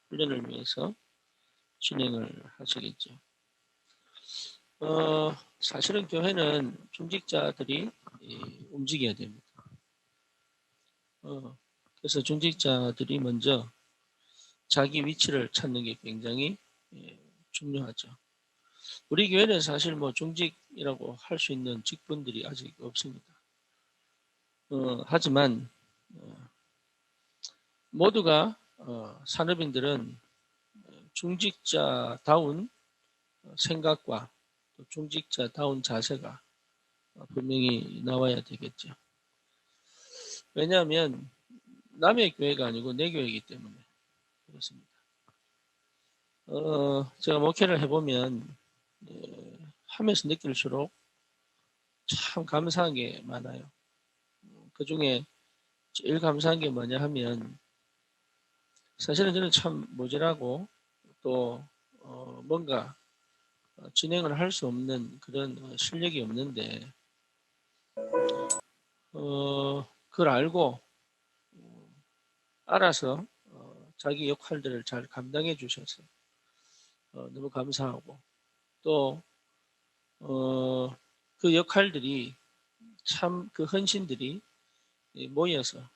훈련을 위해서 진행을 하시겠죠. 사실은 교회는 중직자들이 움직여야 됩니다. 그래서 중직자들이 먼저 자기 위치를 찾는 게 굉장히 중요하죠. 우리 교회는 사실 뭐 중직이라고 할 수 있는 직분들이 아직 없습니다. 하지만 모두가 산업인들은 중직자다운 생각과 또 중직자다운 자세가 분명히 나와야 되겠죠. 왜냐하면 남의 교회가 아니고 내 교회이기 때문에 그렇습니다. 제가 목회를 해보면 하면서 느낄수록 참 감사한 게 많아요. 그 중에 제일 감사한 게 뭐냐 하면 사실은 저는 참 모자라고 또 뭔가 진행을 할 수 없는 그런 실력이 없는데 그걸 알고 알아서 자기 역할들을 잘 감당해 주셔서 너무 감사하고 또 그 역할들이 참 그 헌신들이 모여서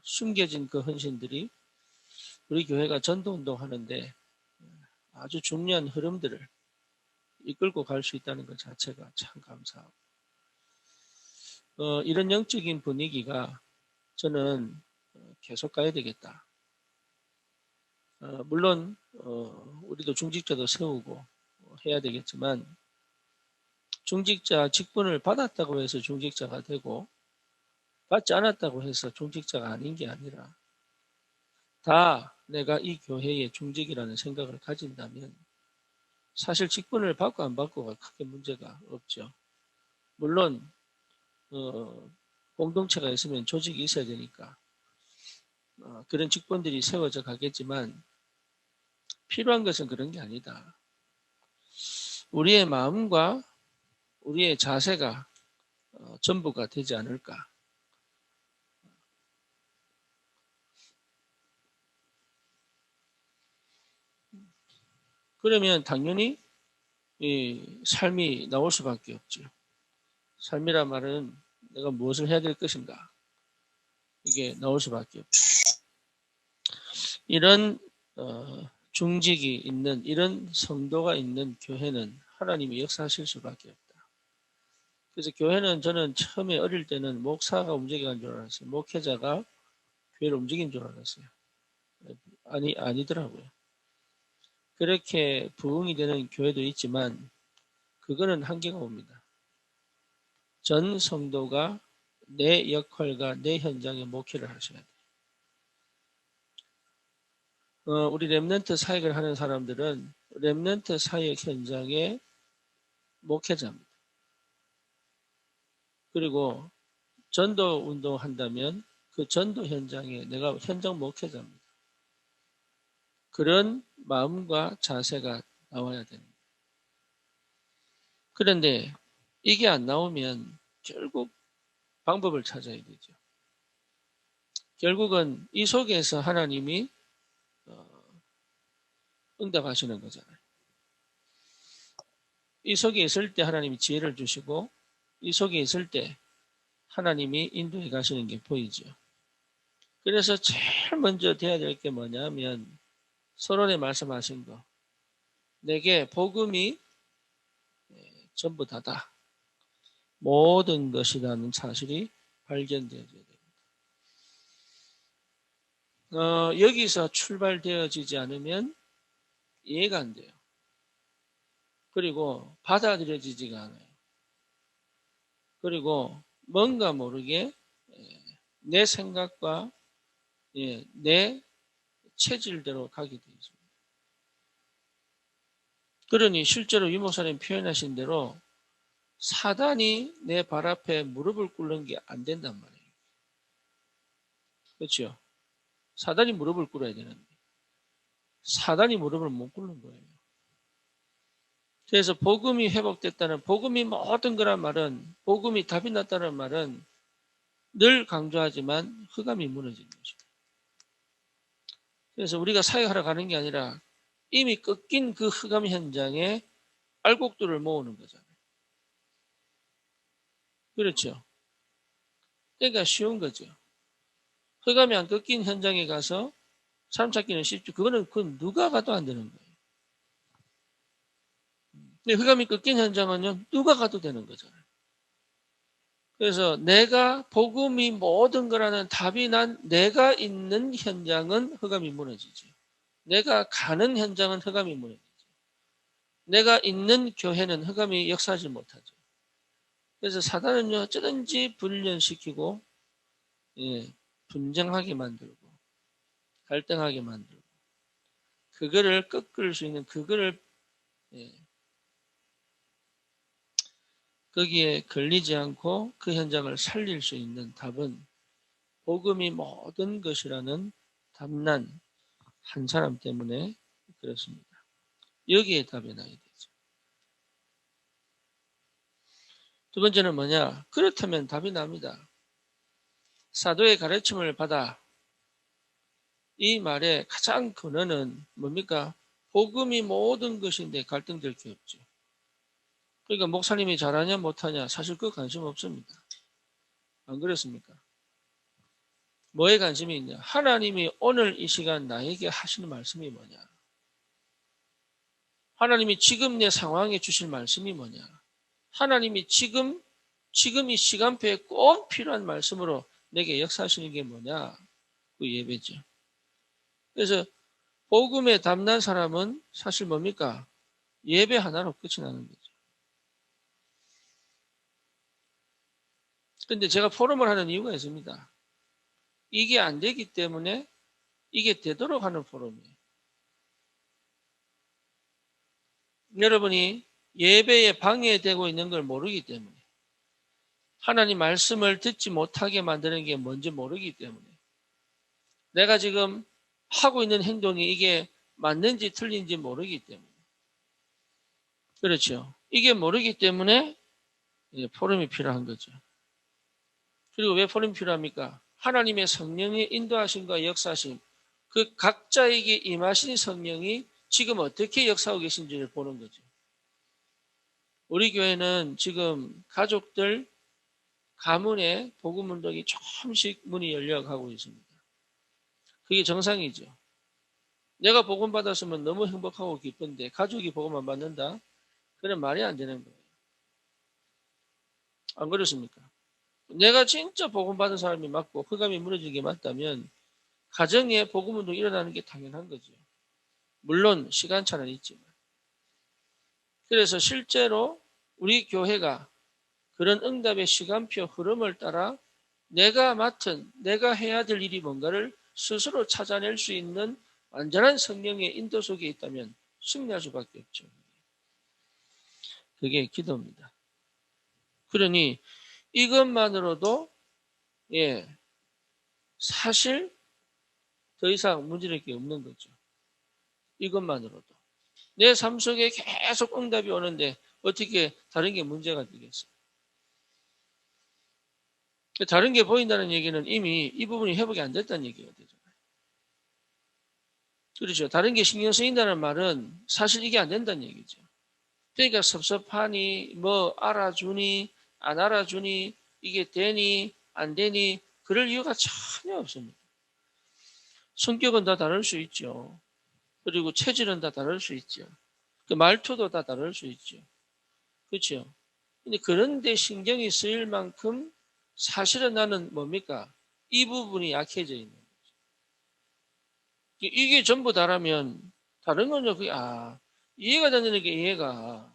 숨겨진 그 헌신들이 우리 교회가 전도운동 하는데 아주 중요한 흐름들을 이끌고 갈 수 있다는 것 자체가 참 감사하고 이런 영적인 분위기가 저는 계속 가야 되겠다. 물론 우리도 중직자도 세우고 해야 되겠지만 중직자 직분을 받았다고 해서 중직자가 되고 받지 않았다고 해서 중직자가 아닌 게 아니라 다 내가 이 교회의 중직이라는 생각을 가진다면 사실 직분을 받고 안 받고가 크게 문제가 없죠. 물론 공동체가 있으면 조직이 있어야 되니까 그런 직분들이 세워져 가겠지만 필요한 것은 그런 게 아니다. 우리의 마음과 우리의 자세가 전부가 되지 않을까. 그러면 당연히 이 삶이 나올 수밖에 없죠. 삶이란 말은 내가 무엇을 해야 될 것인가. 이게 나올 수밖에 없죠. 이런 중직이 있는 이런 성도가 있는 교회는 하나님이 역사하실 수밖에 없다. 그래서 교회는 저는 처음에 어릴 때는 목사가 움직이는 줄 알았어요. 목회자가 교회를 움직인 줄 알았어요. 아니더라고요. 그렇게 부흥이 되는 교회도 있지만 그거는 한계가 옵니다. 전 성도가 내 역할과 내 현장에 목회를 하셔야 돼요. 우리 렘넌트 사역을 하는 사람들은 렘넌트 사역 현장의 목회자입니다. 그리고 전도 운동한다면 그 전도 현장에 내가 현장 목회자입니다. 그런 마음과 자세가 나와야 됩니다. 그런데 이게 안 나오면 결국 방법을 찾아야 되죠. 결국은 이 속에서 하나님이 응답하시는 거잖아요. 이 속에 있을 때 하나님이 지혜를 주시고 이 속에 있을 때 하나님이 인도해 가시는 게 보이죠. 그래서 제일 먼저 돼야 될 게 뭐냐면 서론에 말씀하신 거. 내게 복음이 전부 다다. 모든 것이라는 사실이 발견되어져야 됩니다. 여기서 출발되어지지 않으면 이해가 안 돼요. 그리고 받아들여지지가 않아요. 그리고 뭔가 모르게 내 생각과 내 체질대로 가게 되어 있습니다. 그러니 실제로 유목사님 표현하신 대로 사단이 내 발 앞에 무릎을 꿇는 게 안 된단 말이에요. 그렇죠? 사단이 무릎을 꿇어야 되는데 사단이 무릎을 못 꿇는 거예요. 그래서 복음이 회복됐다는 복음이 모든 거란 말은 복음이 답이 났다는 말은 늘 강조하지만 흑암이 무너진 것이다. 그래서 우리가 사역하러 가는 게 아니라 이미 꺾인 그 흑암 현장에 알곡들을 모으는 거잖아요. 그렇죠. 그러니까 쉬운 거죠. 흑암이 안 꺾인 현장에 가서 사람 찾기는 쉽죠. 그건 누가 가도 안 되는 거예요. 근데 흑암이 꺾인 현장은요, 누가 가도 되는 거잖아요. 그래서 내가 복음이 모든 거라는 답이 난 내가 있는 현장은 흑암이 무너지죠. 내가 가는 현장은 흑암이 무너지죠. 내가 있는 교회는 흑암이 역사하지 못하죠. 그래서 사단은요, 어쩌든지 분련시키고, 예, 분쟁하게 만들고, 갈등하게 만들고, 그거를 꺾을 수 있는, 그거를, 예, 거기에 걸리지 않고 그 현장을 살릴 수 있는 답은 복음이 모든 것이라는 답난 한 사람 때문에 그렇습니다. 여기에 답이 나야 되죠. 두 번째는 뭐냐? 그렇다면 답이 납니다. 사도의 가르침을 받아. 이 말의 가장 근원은 뭡니까? 복음이 모든 것인데 갈등될 게 없죠. 그러니까 목사님이 잘하냐 못하냐 사실 그 관심 없습니다. 안 그렇습니까? 뭐에 관심이 있냐? 하나님이 오늘 이 시간 나에게 하시는 말씀이 뭐냐? 하나님이 지금 내 상황에 주실 말씀이 뭐냐? 하나님이 지금 이 시간표에 꼭 필요한 말씀으로 내게 역사하시는 게 뭐냐? 그 예배죠. 그래서 복음에 담난 사람은 사실 뭡니까? 예배 하나로 끝이 나는 거죠. 근데 제가 포럼을 하는 이유가 있습니다. 이게 안 되기 때문에 이게 되도록 하는 포럼이에요. 여러분이 예배에 방해되고 있는 걸 모르기 때문에 하나님 말씀을 듣지 못하게 만드는 게 뭔지 모르기 때문에 내가 지금 하고 있는 행동이 이게 맞는지 틀린지 모르기 때문에 그렇죠. 이게 모르기 때문에 포럼이 필요한 거죠. 그리고 왜 포럼이 필요합니까? 하나님의 성령의 인도하심과 역사심 그 각자에게 임하신 성령이 지금 어떻게 역사하고 계신지를 보는 거죠. 우리 교회는 지금 가족들 가문에 복음 운동이 조금씩 문이 열려가고 있습니다. 그게 정상이죠. 내가 복음 받았으면 너무 행복하고 기쁜데 가족이 복음 안 받는다? 그런 말이 안 되는 거예요. 안 그렇습니까? 내가 진짜 복음 받은 사람이 맞고 흑암이 무너지는 게 맞다면 가정에 복음 운동이 일어나는 게 당연한 거죠. 물론 시간차는 있지만. 그래서 실제로 우리 교회가 그런 응답의 시간표 흐름을 따라 내가 해야 될 일이 뭔가를 스스로 찾아낼 수 있는 완전한 성령의 인도 속에 있다면 승리할 수밖에 없죠. 그게 기도입니다. 그러니 이것만으로도 사실 더 이상 문제될 게 없는 거죠. 이것만으로도. 내 삶 속에 계속 응답이 오는데 어떻게 다른 게 문제가 되겠어요? 다른 게 보인다는 얘기는 이미 이 부분이 회복이 안 됐다는 얘기가 되잖아요. 그렇죠. 다른 게 신경 쓰인다는 말은 사실 이게 안 된다는 얘기죠. 그러니까 섭섭하니, 뭐 알아주니, 안 알아주니, 이게 되니, 안 되니, 그럴 이유가 전혀 없습니다. 성격은 다 다를 수 있죠. 그리고 체질은 다 다를 수 있죠. 그 말투도 다 다를 수 있죠. 그렇죠. 근데 그런데 신경이 쓰일 만큼 사실은 나는 뭡니까? 이 부분이 약해져 있는 거죠. 이게 전부 다라면 다른 건요, 이해가 되는 게 이해가.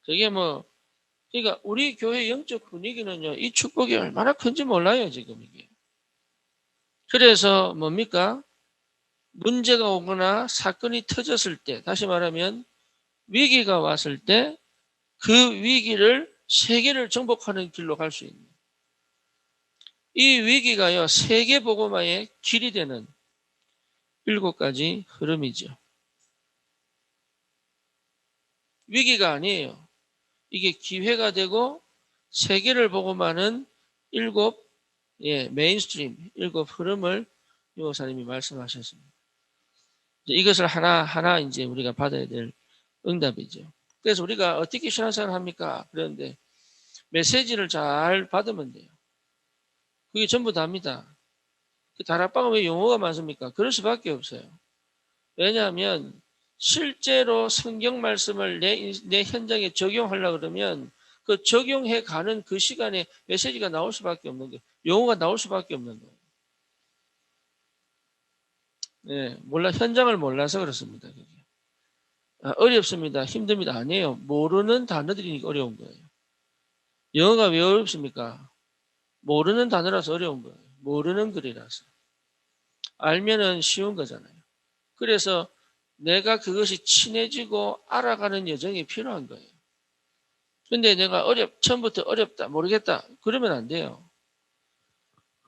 그게 뭐, 그러니까 우리 교회 영적 분위기는요, 이 축복이 얼마나 큰지 몰라요, 지금 이게. 그래서 뭡니까? 문제가 오거나 사건이 터졌을 때, 다시 말하면 위기가 왔을 때 그 위기를 세계를 정복하는 길로 갈 수 있는. 이 위기가요, 세계 복음화의 길이 되는 7가지 흐름이죠. 위기가 아니에요. 이게 기회가 되고 세계를 복음하는 7 예, 메인스트림 7 흐름을 유 목사님이 말씀하셨습니다. 이것을 하나하나 이제 우리가 받아야 될 응답이죠. 그래서 우리가 어떻게 신앙생활을 합니까? 그런데 메시지를 잘 받으면 돼요. 그게 전부 다입니다. 그 다락방은 왜 용어가 많습니까? 그럴 수밖에 없어요. 왜냐하면 실제로 성경 말씀을 내 현장에 적용하려고 그러면 그 적용해 가는 그 시간에 메시지가 나올 수밖에 없는 거예요. 용어가 나올 수밖에 없는 거예요. 네, 현장을 몰라서 그렇습니다. 그게. 어렵습니다. 힘듭니다. 아니에요. 모르는 단어들이 어려운 거예요. 영어가 왜 어렵습니까? 모르는 단어라서 어려운 거예요. 모르는 글이라서. 알면은 쉬운 거잖아요. 그래서 내가 그것이 친해지고 알아가는 여정이 필요한 거예요. 근데 내가 처음부터 어렵다, 모르겠다, 그러면 안 돼요.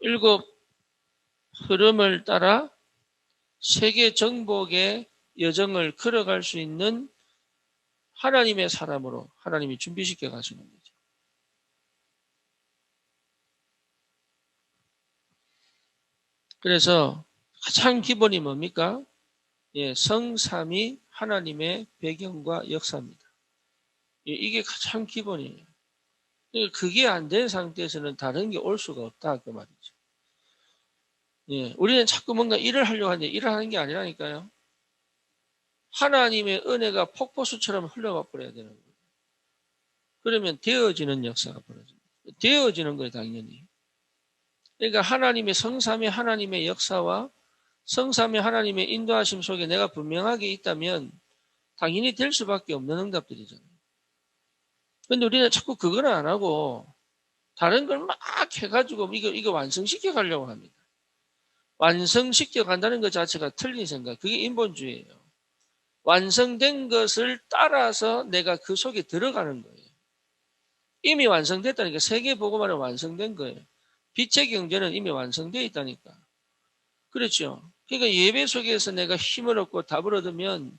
7 흐름을 따라 세계 정복의 여정을 걸어갈 수 있는 하나님의 사람으로 하나님이 준비시켜 가시는 거죠. 그래서 가장 기본이 뭡니까? 예, 성삼위 하나님의 배경과 역사입니다. 예, 이게 가장 기본이에요. 그게 안 된 상태에서는 다른 게 올 수가 없다 그 말이죠. 예, 우리는 자꾸 뭔가 일을 하려고 하는데 일을 하는 게 아니라니까요. 하나님의 은혜가 폭포수처럼 흘러가 버려야 되는 거예요. 그러면 되어지는 역사가 벌어집니다. 되어지는 거예요, 당연히. 그러니까 하나님의 성삼위 하나님의 역사와 성삼위 하나님의 인도하심 속에 내가 분명하게 있다면 당연히 될 수밖에 없는 응답들이잖아요. 근데 우리는 자꾸 그건 안 하고 다른 걸 막 해가지고 이거 완성시켜 가려고 합니다. 완성시켜 간다는 것 자체가 틀린 생각. 그게 인본주의예요. 완성된 것을 따라서 내가 그 속에 들어가는 거예요. 이미 완성됐다니까. 세계보고만은 완성된 거예요. 빛의 경제는 이미 완성되어 있다니까. 그렇죠. 그러니까 예배 속에서 내가 힘을 얻고 답을 얻으면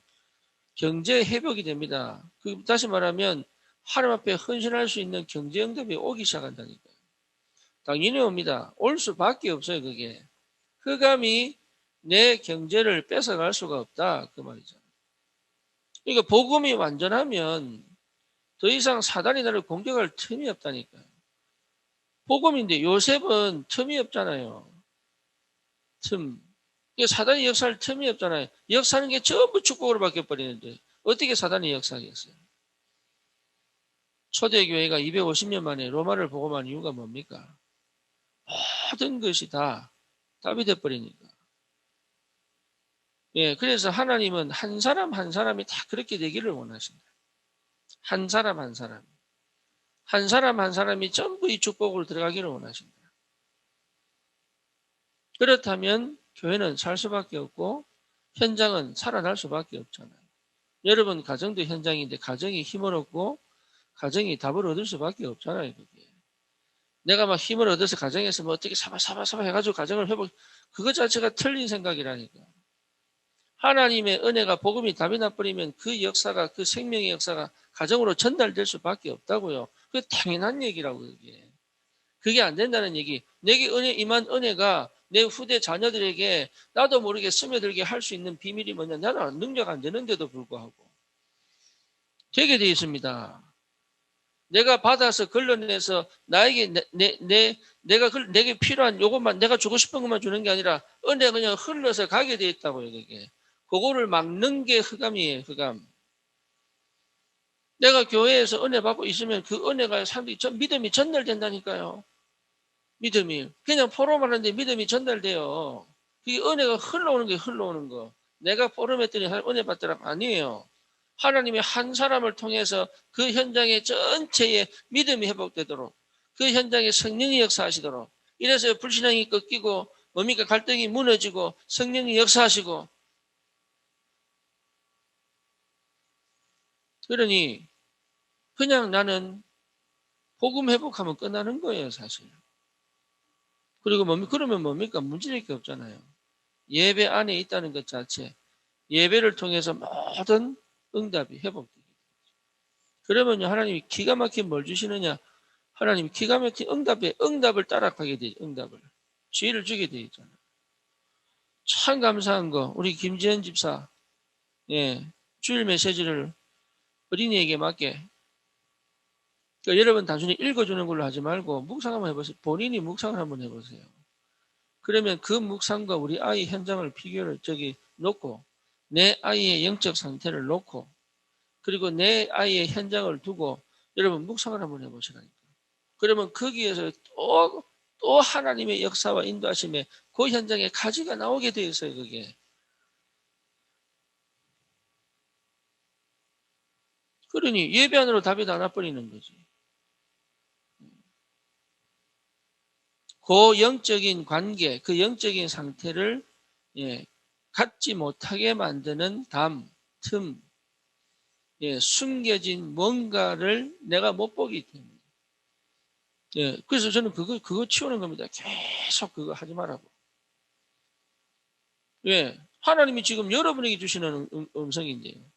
경제 회복이 됩니다. 다시 말하면 하나님 앞에 헌신할 수 있는 경제 응답이 오기 시작한다니까요. 당연히 옵니다. 올 수밖에 없어요, 그게. 흑암이 내 경제를 뺏어갈 수가 없다, 그 말이죠. 그러니까 복음이 완전하면 더 이상 사단이 나를 공격할 틈이 없다니까요. 복음인데 요셉은 틈이 없잖아요. 틈. 사단이 역사할 틈이 없잖아요. 역사하는 게 전부 축복으로 바뀌어버리는데 어떻게 사단이 역사하겠어요? 초대교회가 250년 만에 로마를 복음한 이유가 뭡니까? 모든 것이 다 답이 돼버리니까. 예, 그래서 하나님은 한 사람 한 사람이 다 그렇게 되기를 원하신다. 한 사람 한 사람. 한 사람 한 사람이 전부 이 축복을 들어가기를 원하신다. 그렇다면 교회는 살 수밖에 없고 현장은 살아날 수밖에 없잖아요. 여러분 가정도 현장인데 가정이 힘을 얻고 가정이 답을 얻을 수밖에 없잖아요. 그게. 내가 막 힘을 얻어서 가정에서 뭐 어떻게 사바사바 해가지고 가정을 그것 자체가 틀린 생각이라니까. 하나님의 은혜가 복음이 답이 나버리면 그 역사가 그 생명의 역사가 가정으로 전달될 수밖에 없다고요. 그게 당연한 얘기라고 그게. 그게 안 된다는 얘기. 내게 임한 은혜가 내 후대 자녀들에게 나도 모르게 스며들게 할 수 있는 비밀이 뭐냐. 나는 능력 안 되는데도 불구하고 되게 되어 있습니다. 내가 받아서 걸러내서 나에게 내게 필요한 요것만 내가 주고 싶은 것만 주는 게 아니라 은혜가 그냥 흘러서 가게 되어 있다고요. 그게. 그거를 막는 게 흑암이에요. 흑암. 내가 교회에서 은혜 받고 있으면 그 은혜가 사람들이 믿음이 전달된다니까요. 믿음이. 그냥 포럼을 하는데 믿음이 전달돼요. 그게 은혜가 흘러오는 게 흘러오는 거. 내가 포럼했더니 은혜 받더라. 아니에요. 하나님이 한 사람을 통해서 그 현장의 전체에 믿음이 회복되도록 그 현장에 성령이 역사하시도록 이래서 불신앙이 꺾이고 뭡니까 갈등이 무너지고 성령이 역사하시고 그러니 그냥 나는 복음 회복하면 끝나는 거예요 사실. 그리고 그러면 뭡니까 문제될 게 없잖아요. 예배 안에 있다는 것 자체 예배를 통해서 모든 응답이 회복되게 되죠. 그러면요 하나님이 기가 막힌 뭘 주시느냐 하나님 기가 막힌 응답을 따라가게 돼, 응답을. 지혜를 주게 돼 있잖아요. 참 감사한 거, 우리 김지현 집사, 예, 주일 메시지를 어린이에게 맡게. 그러니까 여러분 단순히 읽어주는 걸로 하지 말고 묵상 한번 해보세요. 본인이 묵상을 한번 해보세요. 그러면 그 묵상과 우리 아이 현장을 비교를 놓고 내 아이의 영적 상태를 놓고 그리고 내 아이의 현장을 두고 여러분 묵상을 한번 해보시라니까. 그러면 거기에서 또 하나님의 역사와 인도하심에 그 현장에 가지가 나오게 돼 있어요, 그게. 그러니 예배 안으로 답이 다 나버리는 거지. 그 영적인 관계, 그 영적인 상태를 예, 갖지 못하게 만드는 틈, 예, 숨겨진 뭔가를 내가 못 보기 때문에. 예, 그래서 저는 그거 치우는 겁니다. 계속 그거 하지 말라고. 예, 하나님이 지금 여러분에게 주시는 음성인데요.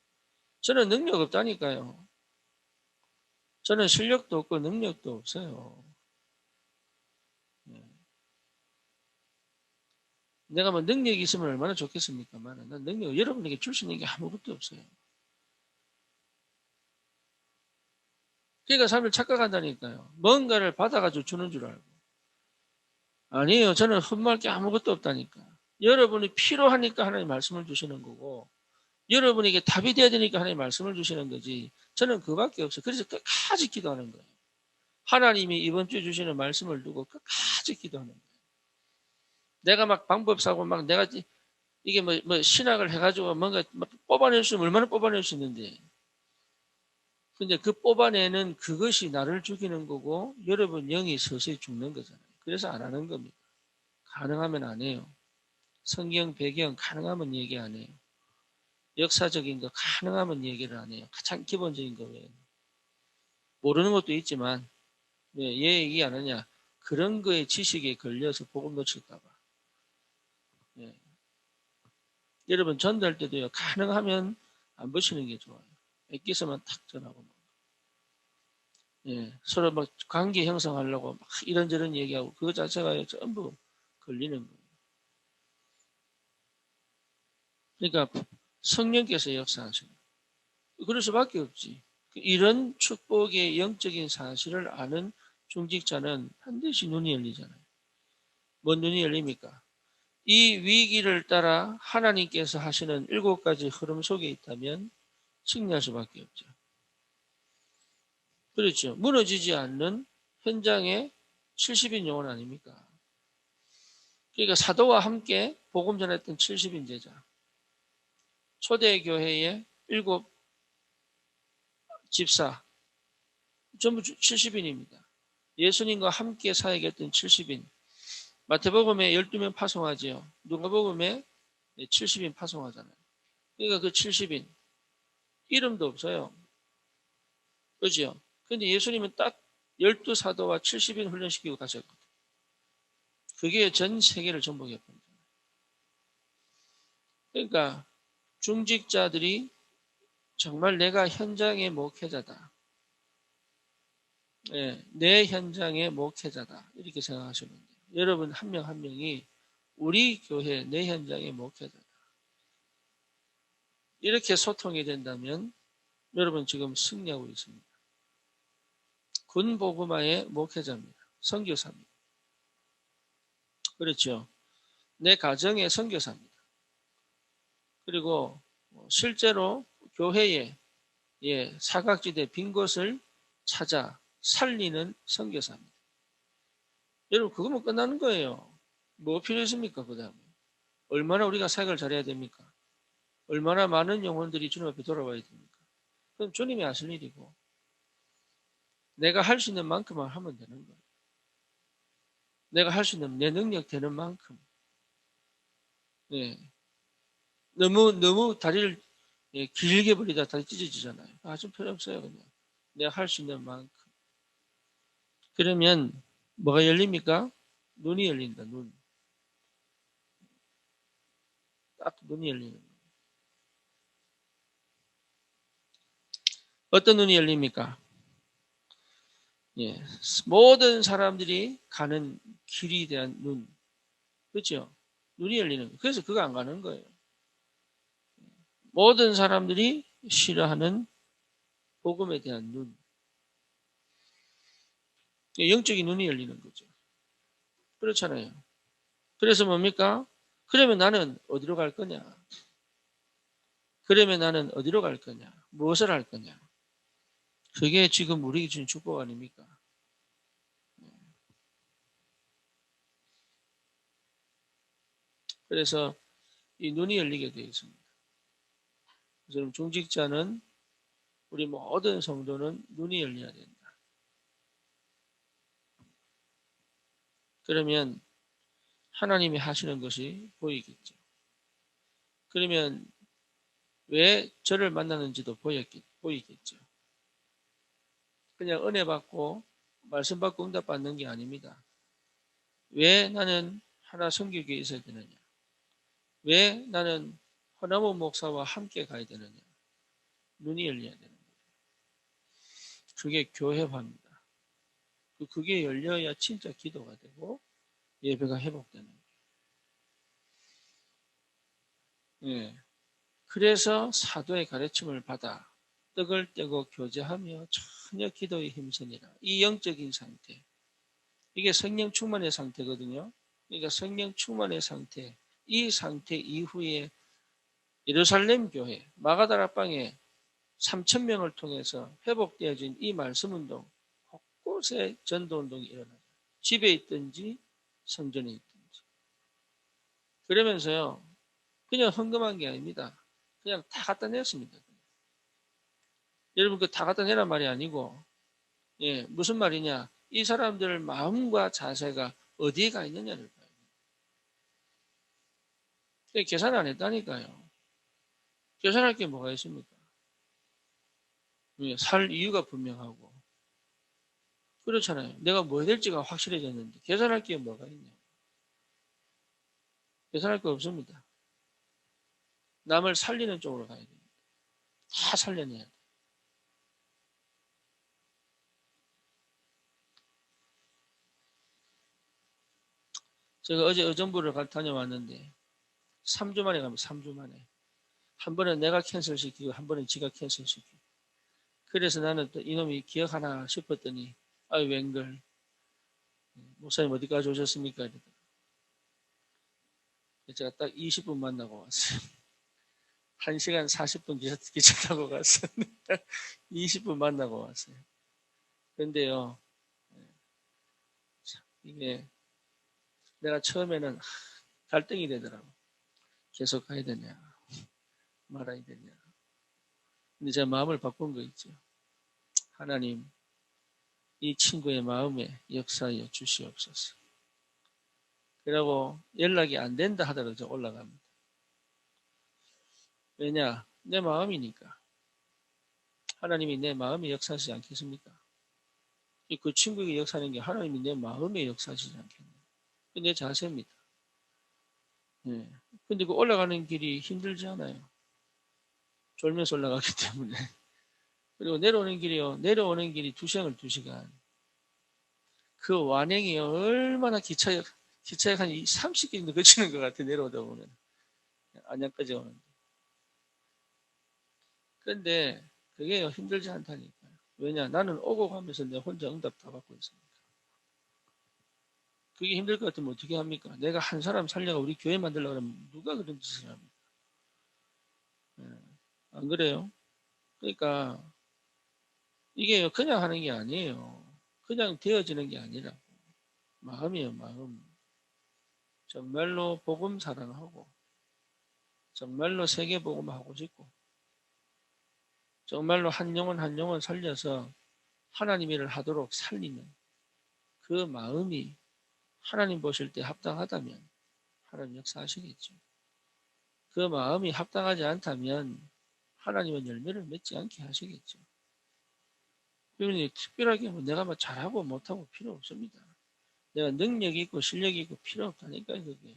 저는 능력 없다니까요. 저는 실력도 없고 능력도 없어요. 예. 내가 뭐 능력이 있으면 얼마나 좋겠습니까만, 난 여러분에게 줄 수 있는 게 아무것도 없어요. 그러니까 삶을 착각한다니까요. 뭔가를 받아가지고 주는 줄 알고. 아니에요. 저는 흠말 게 아무것도 없다니까. 여러분이 필요하니까 하나님 말씀을 주시는 거고, 여러분에게 답이 돼야 되니까 하나님 말씀을 주시는 거지. 저는 그밖에 없어요. 그래서 끝까지 기도하는 거예요. 하나님이 이번 주에 주시는 말씀을 두고 끝까지 기도하는 거예요. 내가 막 방법 사고 막 내가 이게 뭐 신학을 해가지고 뭔가 막 뽑아낼 수 있으면 얼마나 뽑아낼 수 있는데. 근데 그 뽑아내는 그것이 나를 죽이는 거고 여러분 영이 서서히 죽는 거잖아요. 그래서 안 하는 겁니다. 가능하면 안 해요. 성경 배경 가능하면 얘기 안 해요. 역사적인 거 가능하면 얘기를 안 해요. 가장 기본적인 거 외에는. 모르는 것도 있지만 왜 얘기 안 하냐. 그런 거에 지식에 걸려서 복음 놓칠까 봐. 예. 여러분 전도할 때도요. 가능하면 안 보시는 게 좋아요. 엑기스만 탁 전하고. 예. 서로 막 관계 형성하려고 막 이런저런 얘기하고 그거 자체가 전부 걸리는 거예요. 그러니까 성령께서 역사하시는 거예요. 그럴 수밖에 없지. 이런 축복의 영적인 사실을 아는 중직자는 반드시 눈이 열리잖아요. 뭔 눈이 열립니까? 이 위기를 따라 하나님께서 하시는 7가지 흐름 속에 있다면 승리할 수밖에 없죠. 그렇죠. 무너지지 않는 현장의 70인 영혼 아닙니까? 그러니까 사도와 함께 복음 전했던 70인 제자. 초대교회의 7집사. 전부 70인입니다. 예수님과 함께 사역했던 70인. 마태복음에 12명 파송하지요. 누가복음에 70인 파송하잖아요. 그러니까 그 70인. 이름도 없어요. 그죠? 근데 예수님은 딱 12사도와 70인 훈련시키고 가셨거든요. 그게 전 세계를 정복했거든요. 그러니까 중직자들이 정말 내가 현장의 목회자다. 네, 내 현장의 목회자다. 이렇게 생각하시면 돼요. 여러분 한 명 한 명이 우리 교회 내 현장의 목회자다. 이렇게 소통이 된다면 여러분 지금 승리하고 있습니다. 군복음화의 목회자입니다. 선교사입니다. 그렇죠. 내 가정의 선교사입니다. 그리고 실제로 교회에 사각지대 빈 곳을 찾아 살리는 선교사입니다. 여러분 그거면 끝나는 거예요. 뭐 필요했습니까? 그 다음에 얼마나 우리가 사역을 잘해야 됩니까? 얼마나 많은 영혼들이 주님 앞에 돌아와야 됩니까? 그건 주님이 하실 일이고 내가 할 수 있는 만큼만 하면 되는 거예요. 내가 할 수 있는 내 능력 되는 만큼. 네. 너무 다리를 길게 벌리다 다리 찢어지잖아요. 좀 필요 없어요. 그냥 내가 할 수 있는 만큼. 그러면 뭐가 열립니까? 눈이 열린다. 눈. 딱 눈이 열리는 거예요. 어떤 눈이 열립니까? 예, 모든 사람들이 가는 길에 대한 눈, 그렇죠? 눈이 열리는 거. 그래서 그거 안 가는 거예요. 모든 사람들이 싫어하는 복음에 대한 눈, 영적인 눈이 열리는 거죠. 그렇잖아요. 그래서 뭡니까? 그러면 나는 어디로 갈 거냐? 그러면 나는 어디로 갈 거냐? 무엇을 할 거냐? 그게 지금 우리에게 주는 축복 아닙니까? 그래서 이 눈이 열리게 되어 있습니다. 그래서 중직자는 우리 모든 성도는 눈이 열려야 된다. 그러면 하나님이 하시는 것이 보이겠죠. 그러면 왜 저를 만나는지도 보이겠죠. 그냥 은혜 받고 말씀 받고 응답 받는 게 아닙니다. 왜 나는 하나 성교교에 있어야 되느냐? 왜 나는 허나무 목사와 함께 가야 되느냐? 눈이 열려야 되는 거예요. 그게 교회화입니다. 그게 열려야 진짜 기도가 되고 예배가 회복되는 거예요. 예. 그래서 사도의 가르침을 받아 떡을 떼고 교제하며 전혀 기도에 힘쓰니라. 이 영적인 상태. 이게 성령 충만의 상태거든요. 그러니까 성령 충만의 상태. 이 상태 이후에 예루살렘 교회, 마가다라 방에 3천 명을 통해서 회복되어진 이 말씀 운동, 곳곳에 전도 운동이 일어나요. 집에 있든지 성전에 있든지. 그러면서요, 그냥 헌금한 게 아닙니다. 그냥 다 갖다 냈습니다. 여러분 그 다 갖다 내란 말이 아니고, 예, 무슨 말이냐? 이 사람들 마음과 자세가 어디에 가 있느냐를 봐요. 계산 안 했다니까요. 계산할 게 뭐가 있습니까? 예, 살 이유가 분명하고. 그렇잖아요. 내가 뭐 해야 될지가 확실해졌는데 계산할 게 뭐가 있냐? 계산할 거 없습니다. 남을 살리는 쪽으로 가야 됩니다. 다 살려내야 돼. 제가 어제 의정부를 다녀왔는데 3주 만에 가면 3주 만에 한 번은 내가 캔슬시키고 한 번은 지가 캔슬시키고 그래서 나는 또 이놈이 기억하나 싶었더니 아유 웬걸 목사님 어디까지 오셨습니까? 이러더라고요. 제가 딱 20분 만나고 왔어요. 1시간 40분 기차 타고 갔어요. 20분 만나고 왔어요. 근데요, 이게 내가 처음에는 갈등이 되더라고. 계속 가야 되냐, 말아야 되냐. 근데 제 마음을 바꾼 거 있죠. 하나님, 이 친구의 마음에 역사하여 주시옵소서. 그러고 연락이 안 된다 하더라도 저 올라갑니다. 왜냐? 내 마음이니까. 하나님이 내 마음에 역사하시지 않겠습니까? 그 친구에게 역사하는 게 하나님이 내 마음에 역사하시지 않겠냐. 내 자세입니다. 네. 근데 그 올라가는 길이 힘들지 않아요. 졸면서 올라가기 때문에. 그리고 내려오는 길이요. 내려오는 길이 2시간을 2시간. 그 완행이 얼마나 기차역 한 30개 정도 거치는 것 같아, 내려오다 보면. 안양까지 오는데. 그런데 그게 힘들지 않다니까요. 왜냐? 나는 오고 가면서 내 혼자 응답 다 받고 있습니다. 그게 힘들 것 같으면 어떻게 합니까? 내가 한 사람 살려가 우리 교회 만들려고 하면 누가 그런 짓을 합니까? 네. 안 그래요? 그러니까 이게 그냥 하는 게 아니에요. 그냥 되어지는 게 아니라 마음이에요, 마음. 정말로 복음 사랑하고 정말로 세계 복음 하고 싶고 정말로 한 영혼 한 영혼 살려서 하나님 일을 하도록 살리는 그 마음이 하나님 보실 때 합당하다면 하나님 역사하시겠죠. 그 마음이 합당하지 않다면 하나님은 열매를 맺지 않게 하시겠죠. 그러니 특별하게 뭐 내가 뭐 잘하고 못하고 필요 없습니다. 내가 능력이 있고 실력이 있고 필요 없다니까요, 그게.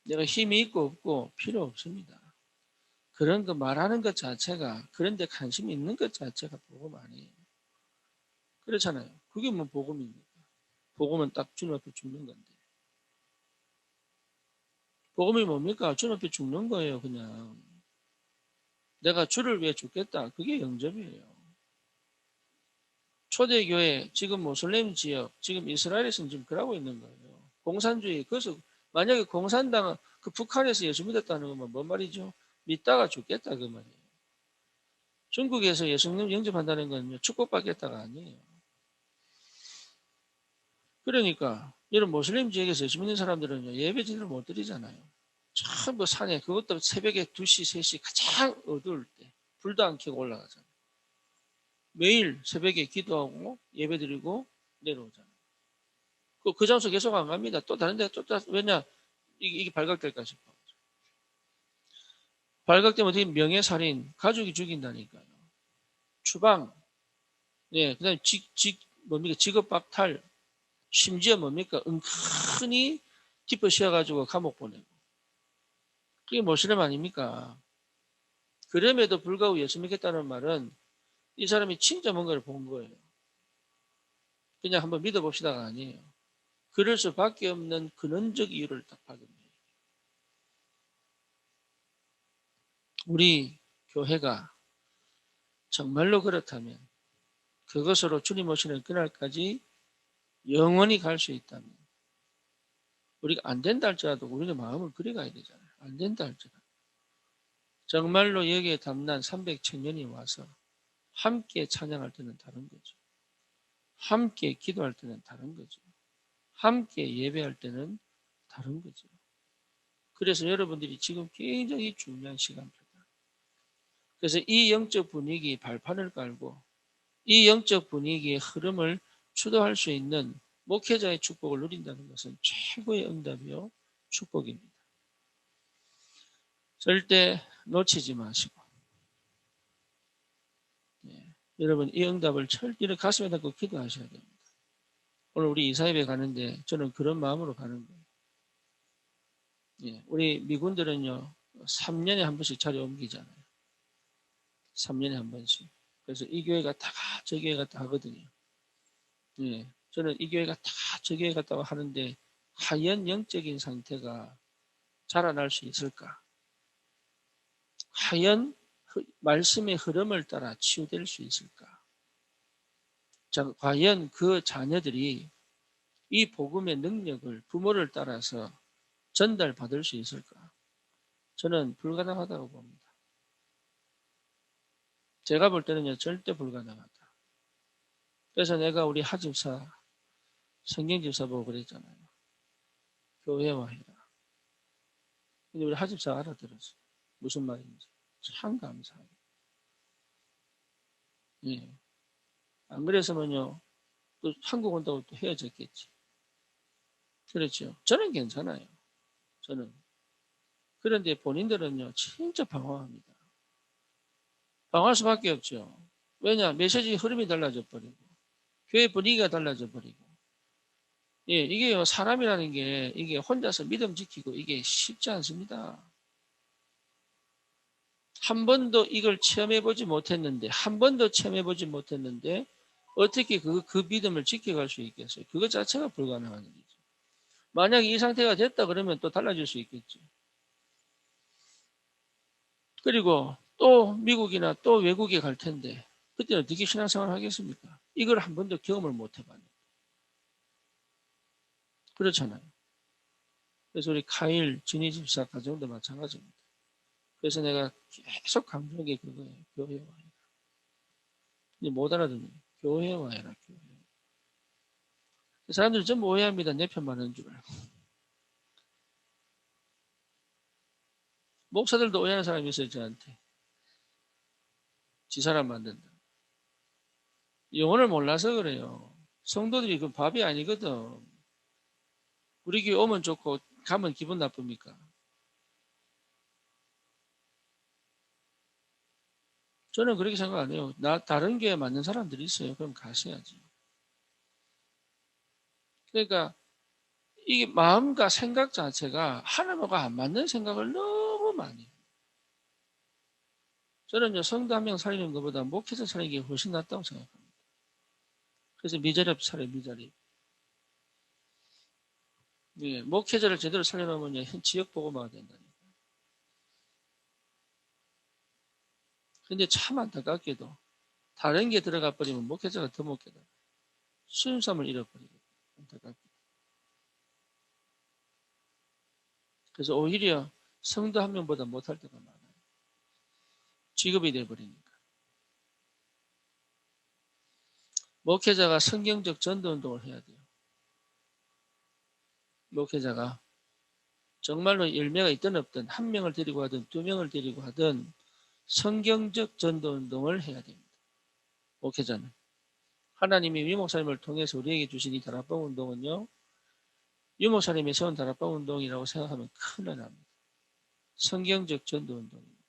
내가 힘이 있고 없고 필요 없습니다. 그런 거 말하는 것 자체가, 그런데 관심 있는 것 자체가 복음 아니에요. 그렇잖아요. 그게 뭐 복음입니까? 복음은 딱 주님 앞에 죽는 건데. 복음이 뭡니까? 주님 앞에 죽는 거예요, 그냥. 내가 주를 위해 죽겠다. 그게 영접이에요. 초대교회, 지금 모슬렘 지역, 지금 이스라엘에서는 지금 그러고 있는 거예요. 공산주의. 그래서 만약에 공산당은 그 북한에서 예수 믿었다는 건 뭔 말이죠? 믿다가 죽겠다 그 말이에요. 중국에서 예수님 영접한다는 건 축복받겠다가 아니에요. 그러니까 이런 모슬림 지역에서 예수 믿는 사람들은 예배 제대로 못 드리잖아요. 전부 산에, 그것도 새벽에 2시, 3시 가장 어두울 때 불도 안 켜고 올라가잖아요. 매일 새벽에 기도하고 예배 드리고 내려오잖아요. 그 장소 계속 안 갑니다. 또 다른 데 왜냐? 이게 발각될까 싶어. 발각되면 어떻게 명예살인, 가족이 죽인다니까요. 추방, 네, 그 다음에 뭡니까? 직업박탈, 심지어 뭡니까? 은근히 짚어 씌워가지고 감옥 보내고. 그게 모슬렘 아닙니까? 그럼에도 불구하고 예수 믿겠다는 말은 이 사람이 진짜 뭔가를 본 거예요. 그냥 한번 믿어봅시다가 아니에요. 그럴 수밖에 없는 근원적 이유를 딱 받은 거예요. 우리 교회가 정말로 그렇다면 그것으로 주님 오시는 그날까지 영원히 갈 수 있다면 우리가 안 된다 할지라도 우리의 마음을 그래 가야 되잖아요. 안 된다 할지라도. 정말로 여기에 담난 300청년이 와서 함께 찬양할 때는 다른 거죠. 함께 기도할 때는 다른 거죠. 함께 예배할 때는 다른 거죠. 그래서 여러분들이 지금 굉장히 중요한 시간입니다. 그래서 이 영적 분위기 발판을 깔고 이 영적 분위기의 흐름을 주도할 수 있는 목회자의 축복을 누린다는 것은 최고의 응답이요 축복입니다. 절대 놓치지 마시고 여러분 이 응답을 절대로 가슴에 담고 기도하셔야 됩니다. 오늘 우리 이사협에 가는데 저는 그런 마음으로 가는 거예요. 우리 미군들은요 3년에 한 번씩 자리 옮기잖아요. 3년에 한 번씩. 그래서 이 교회가 다 저 교회 갔다 하거든요. 저는 이 교회가 다 저 교회 갔다고 하는데 과연 영적인 상태가 자라날 수 있을까? 과연 말씀의 흐름을 따라 치유될 수 있을까? 자, 과연 그 자녀들이 이 복음의 능력을 부모를 따라서 전달받을 수 있을까? 저는 불가능하다고 봅니다. 제가 볼 때는요, 절대 불가능하다. 그래서 내가 우리 하집사, 성경집사 보고 그랬잖아요. 교회와 해라. 근데 우리 하집사가 알아들었어요. 무슨 말인지. 참 감사해요. 예. 안 그랬으면요, 또 한국 온다고 또 헤어졌겠지. 그렇죠. 저는 괜찮아요. 저는. 그런데 본인들은요, 진짜 방황합니다. 방황할 수밖에 없죠. 왜냐? 메시지 흐름이 달라져 버리고, 교회 분위기가 달라져 버리고. 예, 이게요, 사람이라는 게, 이게 혼자서 믿음 지키고, 이게 쉽지 않습니다. 한 번도 이걸 체험해보지 못했는데, 한 번도 체험해보지 못했는데, 어떻게 그 믿음을 지켜갈 수 있겠어요? 그것 자체가 불가능한 일이죠. 만약에 이 상태가 됐다 그러면 또 달라질 수 있겠죠. 그리고 또 미국이나 또 외국에 갈 텐데, 그때는 어떻게 신앙생활 하겠습니까? 이걸 한 번도 경험을 못 해봤는데. 그렇잖아요. 그래서 우리 카일, 진희 집사 가정도 마찬가지입니다. 그래서 내가 계속 강조한 게 그거예요. 교회와 해라. 근데 못 알아듣는 교회와 해라. 교회. 사람들이 전부 오해합니다. 내 편 많은 줄 알고. 목사들도 오해하는 사람이 있어요. 저한테. 지 사람 만든다. 영혼을 몰라서 그래요. 성도들이 그 밥이 아니거든. 우리 교회 오면 좋고 가면 기분 나쁩니까? 저는 그렇게 생각 안 해요. 다른 교회에 맞는 사람들이 있어요. 그럼 가셔야지. 그러니까 이게 마음과 생각 자체가 하나님과 안 맞는 생각을 너무 많이 해요. 저는 성도 한 명 살리는 것보다 목회자 살리는 게 훨씬 낫다고 생각합니다. 그래서 미자립 살아요, 미자립. 예, 목회자를 제대로 살려놓으면 지역 보고마가 된다니까. 근데 참 안타깝게도 다른 게 들어가 버리면 목회자가 더 못 깨달아. 순수함을 잃어버리고 안타깝게. 그래서 오히려 성도 한 명보다 못할 때가 많아요. 직업이 돼버리니까. 목회자가 성경적 전도운동을 해야 돼요. 목회자가 정말로 열매가 있든 없든 한 명을 데리고 하든 두 명을 데리고 하든 성경적 전도운동을 해야 됩니다. 목회자는. 하나님이 유목사님을 통해서 우리에게 주신 이 다락방 운동은요. 유목사님이 세운 다락방 운동이라고 생각하면 큰일 납니다. 성경적 전도운동입니다.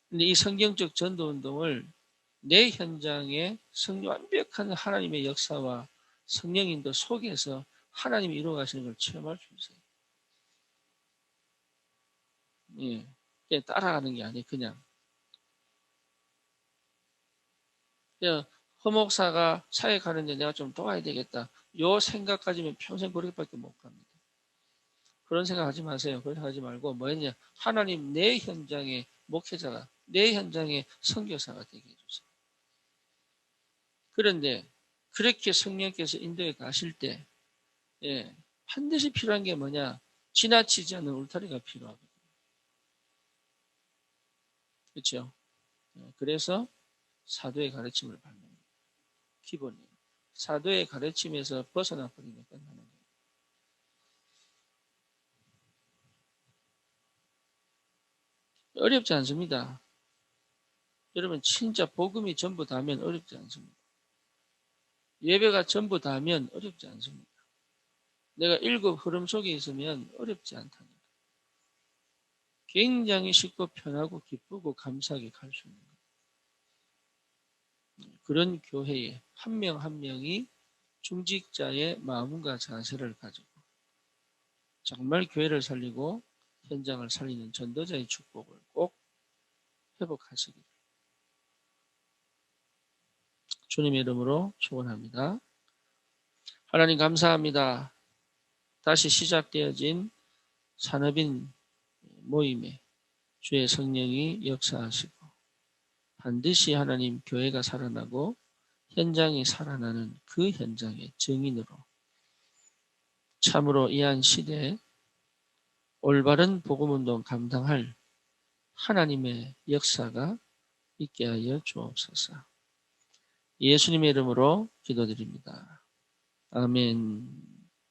근데 이 성경적 전도운동을 내 현장에 완벽한 하나님의 역사와 성령인도 속에서 하나님이 이루어가시는 걸 체험할 수 있어요. 예, 그냥 따라가는 게 아니에요. 그냥 허목사가 사역하는데 내가 좀 도와야 되겠다. 요 생각 가지면 평생 그렇게밖에 못 갑니다. 그런 생각 하지 마세요. 그런 생각 하지 말고 뭐였냐. 하나님 내 현장의 목회자가 내 현장의 선교사가 되게 해주세요. 그런데 그렇게 성령께서 인도에 가실 때 예, 반드시 필요한 게 뭐냐. 지나치지 않는 울타리가 필요하거든요. 그렇죠? 그래서 사도의 가르침을 받는 거예요. 기본이에요. 사도의 가르침에서 벗어나 버리면 끝나는 거예요. 어렵지 않습니다. 여러분 진짜 복음이 전부 다면 어렵지 않습니다. 예배가 전부 다면 어렵지 않습니다. 내가 일곱 흐름 속에 있으면 어렵지 않다니까. 굉장히 쉽고 편하고 기쁘고 감사하게 갈 수 있는 거예요. 그런 교회에 한 명 한 명이 중직자의 마음과 자세를 가지고 정말 교회를 살리고 현장을 살리는 전도자의 축복을 꼭 회복하시길 주님의 이름으로 축원합니다. 하나님 감사합니다. 다시 시작되어진 산업인 모임에 주의 성령이 역사하시고 반드시 하나님 교회가 살아나고 현장이 살아나는 그 현장의 증인으로 참으로 이한 시대에 올바른 복음운동 감당할 하나님의 역사가 있게 하여 주옵소서. 예수님의 이름으로 기도드립니다. 아멘.